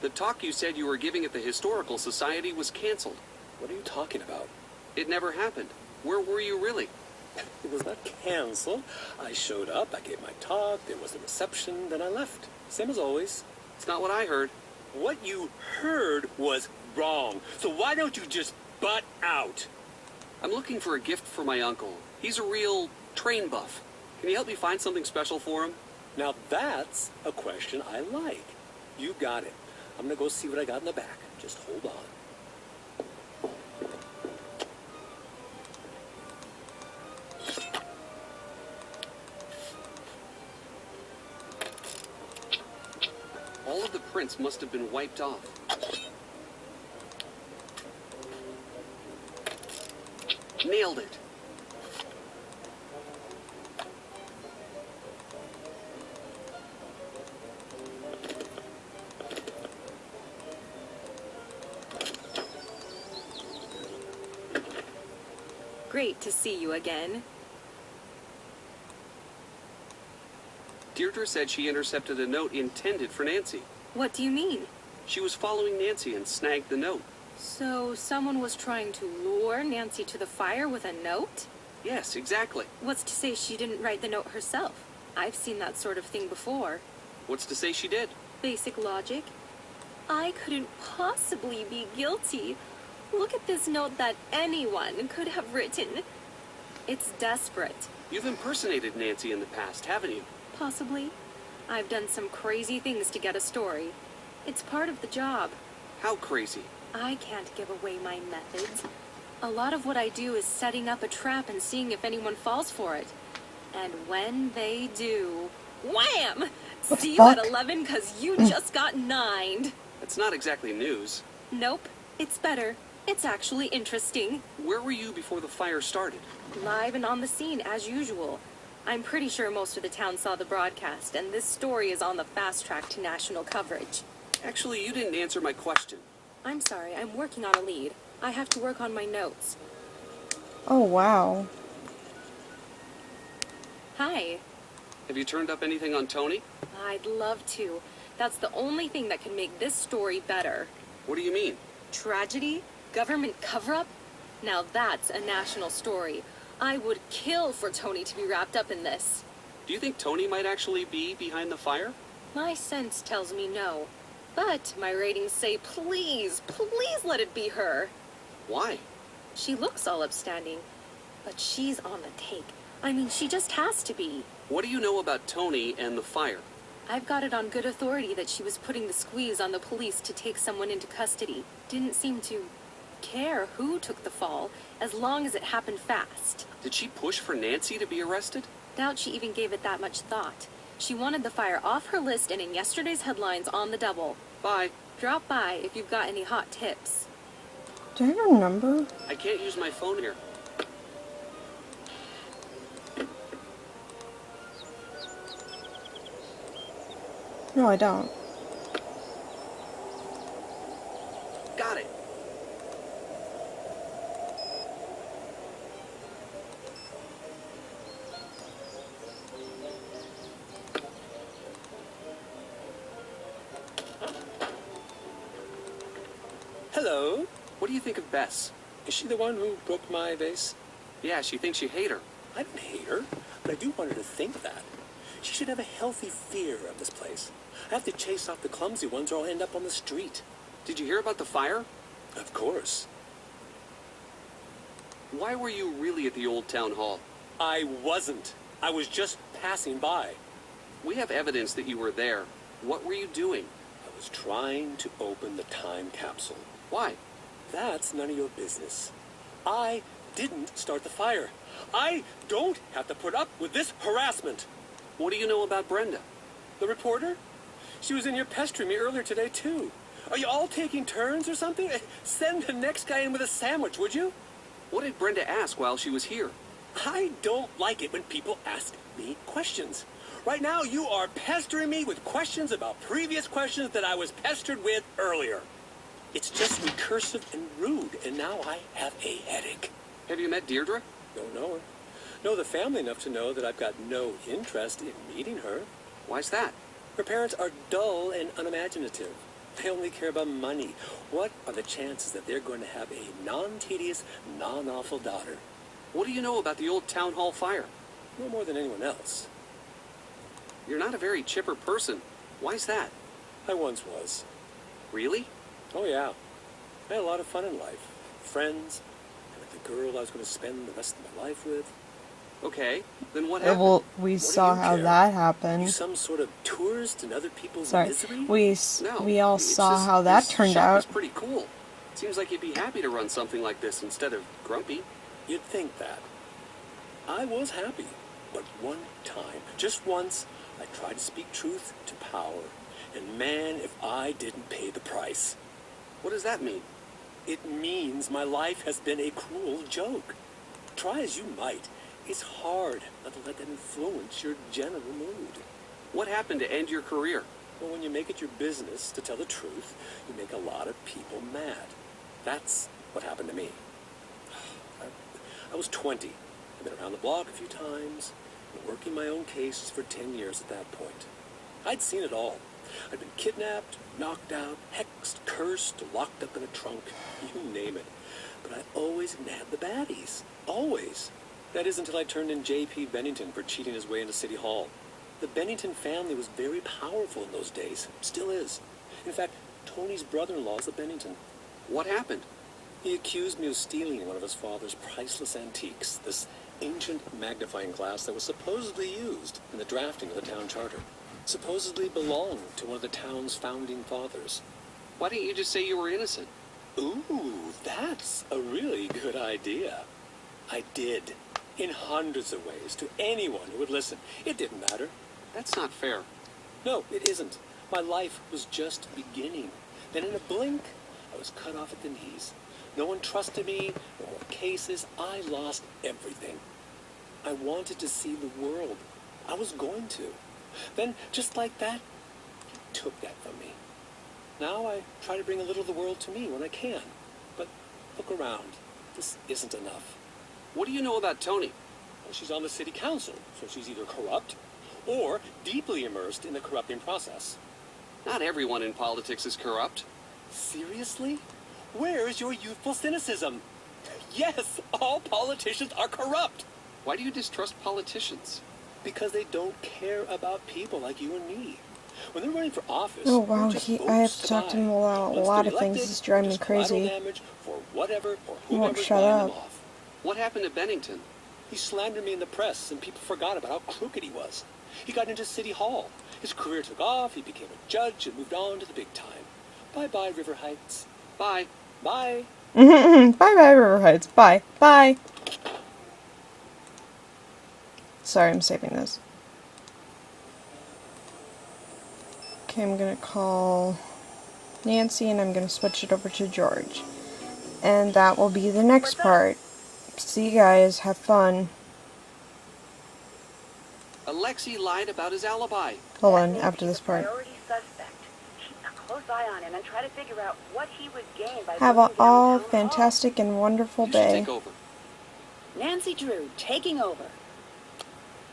The talk you said you were giving at the Historical Society was canceled. What are you talking about? It never happened. Where were you really? It was not canceled. I showed up, I gave my talk, there was a reception, then I left. Same as always. It's not what I heard. What you heard was wrong. So why don't you just butt out? I'm looking for a gift for my uncle. He's a real train buff. Can you help me find something special for him? Now that's a question I like. You got it. I'm gonna go see what I got in the back. Just hold on. All of the prints must have been wiped off. Nailed it. Great to see you again. Deirdre said she intercepted a note intended for Nancy. What do you mean? She was following Nancy and snagged the note. So someone was trying to lure Nancy to the fire with a note? Yes, exactly. What's to say she didn't write the note herself? I've seen that sort of thing before. What's to say she did? Basic logic. I couldn't possibly be guilty. Look at this note that anyone could have written. It's desperate. You've impersonated Nancy in the past, haven't you? Possibly. I've done some crazy things to get a story. It's part of the job. How crazy? I can't give away my methods. A lot of what I do is setting up a trap and seeing if anyone falls for it. And when they do, wham! See you at 11 because you just got 9'd. That's not exactly news. Nope, it's better. It's actually interesting. Where were you before the fire started? Live and on the scene, as usual. I'm pretty sure most of the town saw the broadcast, and this story is on the fast track to national coverage. Actually, you didn't answer my question. I'm sorry, I'm working on a lead. I have to work on my notes. Oh, wow. Hi. Have you turned up anything on Tony? I'd love to. That's the only thing that can make this story better. What do you mean? Tragedy? Government cover-up? Now that's a national story. I would kill for Tony to be wrapped up in this. Do you think Tony might actually be behind the fire? My sense tells me no. But my ratings say please, please let it be her. Why? She looks all upstanding, but she's on the take. I mean, she just has to be. What do you know about Tony and the fire? I've got it on good authority that she was putting the squeeze on the police to take someone into custody. Didn't seem to care who took the fall, as long as it happened fast. Did she push for Nancy to be arrested? Doubt she even gave it that much thought. She wanted the fire off her list and in yesterday's headlines on the double. Bye. Drop by if you've got any hot tips. Do I have your number? I can't use my phone here. No, I don't. Got it. Hello? What do you think of Bess? Is she the one who broke my vase? Yeah, she thinks you hate her. I don't hate her, but I do want her to think that. She should have a healthy fear of this place. I have to chase off the clumsy ones or I'll end up on the street. Did you hear about the fire? Of course. Why were you really at the old town hall? I wasn't. I was just passing by. We have evidence that you were there. What were you doing? I was trying to open the time capsule. Why? That's none of your business. I didn't start the fire. I don't have to put up with this harassment. What do you know about Brenda? The reporter? She was in here pestering me earlier today, too. Are you all taking turns or something? Send the next guy in with a sandwich, would you? What did Brenda ask while she was here? I don't like it when people ask me questions. Right now, you are pestering me with questions about previous questions that I was pestered with earlier. It's just recursive and rude, and now I have a headache. Have you met Deirdre? Don't know her. Know the family enough to know that I've got no interest in meeting her. Why's that? Her parents are dull and unimaginative. They only care about money. What are the chances that they're going to have a non-tedious, non-awful daughter? What do you know about the old town hall fire? No more than anyone else. You're not a very chipper person. Why's that? I once was. Really? Oh, yeah. I had a lot of fun in life. Friends, and with the girl I was going to spend the rest of my life with. Okay, then what happened? Well, we What do saw you how care? that You happened. some sort of tourist in other people's Sorry, misery? No, we all it's saw just how that this turned shop out. is pretty cool. Seems like you'd be happy to run something like this instead of grumpy. You'd think that. I was happy, but one time, just once, I tried to speak truth to power. And man, if I didn't pay the price. What does that mean? It means my life has been a cruel joke. Try as you might, it's hard not to let that influence your general mood. What happened to end your career? Well, when you make it your business to tell the truth, you make a lot of people mad. That's what happened to me. I was 20. I'd been around the block a few times, and working my own cases for 10 years at that point. I'd seen it all. I'd been kidnapped, knocked out, hexed, cursed, locked up in a trunk, you name it. But I always nabbed the baddies. Always. That is until I turned in J.P. Bennington for cheating his way into City Hall. The Bennington family was very powerful in those days. Still is. In fact, Tony's brother-in-law is a Bennington. What happened? He accused me of stealing one of his father's priceless antiques, this ancient magnifying glass that was supposedly used in the drafting of the town charter. Supposedly belonged to one of the town's founding fathers. Why didn't you just say you were innocent? Ooh, that's a really good idea. I did. In hundreds of ways, to anyone who would listen. It didn't matter. That's not fair. No, it isn't. My life was just beginning. Then in a blink, I was cut off at the knees. No one trusted me, no more cases. I lost everything. I wanted to see the world. I was going to. Then, just like that, he took that from me. Now I try to bring a little of the world to me when I can. But look around. This isn't enough. What do you know about Tony? Well, she's on the city council, so she's either corrupt or deeply immersed in the corrupting process. Not everyone in politics is corrupt. Seriously? Where is your youthful cynicism? Yes, all politicians are corrupt. Why do you distrust politicians? Because they don't care about people like you and me. When they're running for office, Oh wow, they're just I have votes to talk to him buy. about a Once lot they're of things. elected, This is driving me just collateral crazy. damage for whatever or He won't whoever's shut buying up. them off. What happened to Bennington? He slandered me in the press, and people forgot about how crooked he was. He got into City Hall. His career took off, he became a judge, and moved on to the big time. Bye-bye, River Heights. Bye. Bye. Bye bye, River Heights. Bye. Bye. Sorry, I'm saving this. Okay, I'm gonna call Nancy and I'm gonna switch it over to George. And that will be the next part. See you guys, have fun. Alexei lied about his alibi. Hold on, after this part. Priority suspect. Keep a close eye on him and try to figure out what he would gain by Have a moving down all Town Hall. fantastic and wonderful You should day. take over. Nancy Drew taking over.